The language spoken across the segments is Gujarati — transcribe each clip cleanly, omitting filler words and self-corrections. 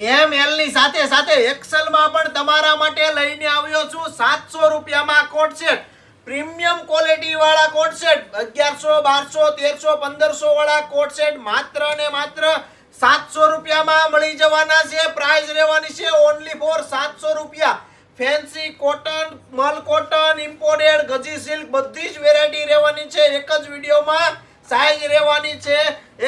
એમએલ ની સાથે સાથે એક્સેલ માં પણ તમારા માટે લઈને આવ્યો છું 700 રૂપિયામાં કોટ સેટ, પ્રીમિયમ ક્વોલિટી વાળા કોટ સેટ 1100, 1200, 1300, 1500 વાળા કોટ સેટ માત્ર ને માત્ર 700 રૂપિયામાં મળી જવાના છે. પ્રાઇસ રહેવાની છે ઓનલી ફોર 700 રૂપિયા. Fancy cotton, mul cotton, imported, gaji silk બધી જ વેરાયટી રહેવાની છે એક જ વિડીયોમાં. સાઈઝ રહેવાની છે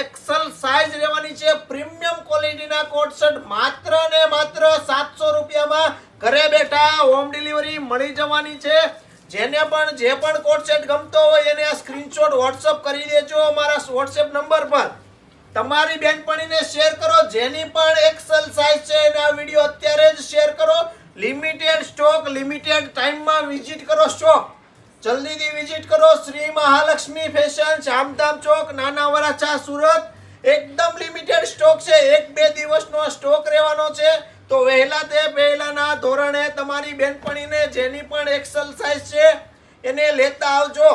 એક્સેલ સાઈઝ રહેવાની છે. પ્રીમિયમ ક્વોલિટીના કોટ સેટ માત્ર ને માત્ર 700 રૂપિયામાં ઘરે બેઠા હોમ ડિલિવરી મળી જવાની છે. જેને પણ જે પણ કોટ સેટ ગમતો હોય એને આ સ્ક્રીનશોટ WhatsApp કરી દેજો અમારા WhatsApp નંબર પર. તમારી બેનપણીને શેર કરો. જેની પણ એક્સેલ સાઈઝ છે એના વિડિયો અત્યારે જ શેર કરો. લિમિટેડ સ્ટોક, લિમિટેડ ટાઈમમાં વિઝિટ કરો. સ્ટોક જલ્દીથી વિઝિટ કરો. શ્રી મહાલક્ષ્મી ફેશન, શામધામ ચોક, નાના વરાછા, સુરત. એકદમ લિમિટેડ સ્ટોક છે. 1-2 દિવસનો સ્ટોક રહેવાનો છે. તો વહેલા તે પહેલાના ધોરણે તમારી બેનપણીને જેની પણ એક્સેલ સાઈઝ છે એને લેતા આવજો.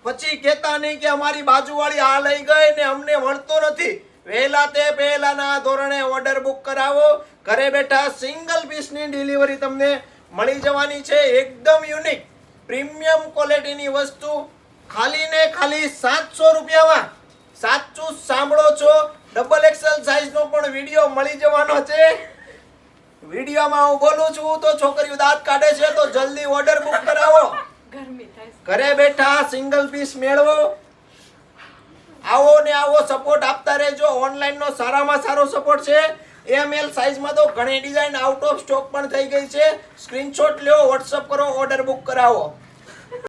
પછી કહેતા નહીં કે અમારી બાજુવાળી આ લઈ ગઈ ને અમને મળતો નથી. વહેલા તે પહેલાના ધોરણે ઓર્ડર બુક કરાવો. ઘરે બેઠા સિંગલ પીસની ડિલિવરી તમને મળી જવાની છે. એકદમ યુનિક પ્રીમિયમ ક્વોલિટીની વસ્તુ ખાલી ને ખાલી 700 રૂપિયામાં. સાચું સાંભળો છો. ડબલ એક્સેલ સાઈઝનો પણ વિડીયો મળી જવાનો છે. વિડીયોમાં હું બોલું છું તો છોકરીઓ દાંત કાઢે છે તો જલ્દી ઓર્ડર બુક કરાવો. ઘરે બેઠા સિંગલ પીસ મેળવો. આવો ને આવો સપોર્ટ આપતા રહેજો. ઓનલાઈનનો સારામાં સારો સપોર્ટ છે. એમએલ સાઈઝમાં તો ઘણી ડિઝાઇન આઉટ ઓફ સ્ટોક પણ થઈ ગઈ છે. સ્ક્રીનશોટ લ્યો, WhatsApp કરો, ઓર્ડર બુક કરાવો.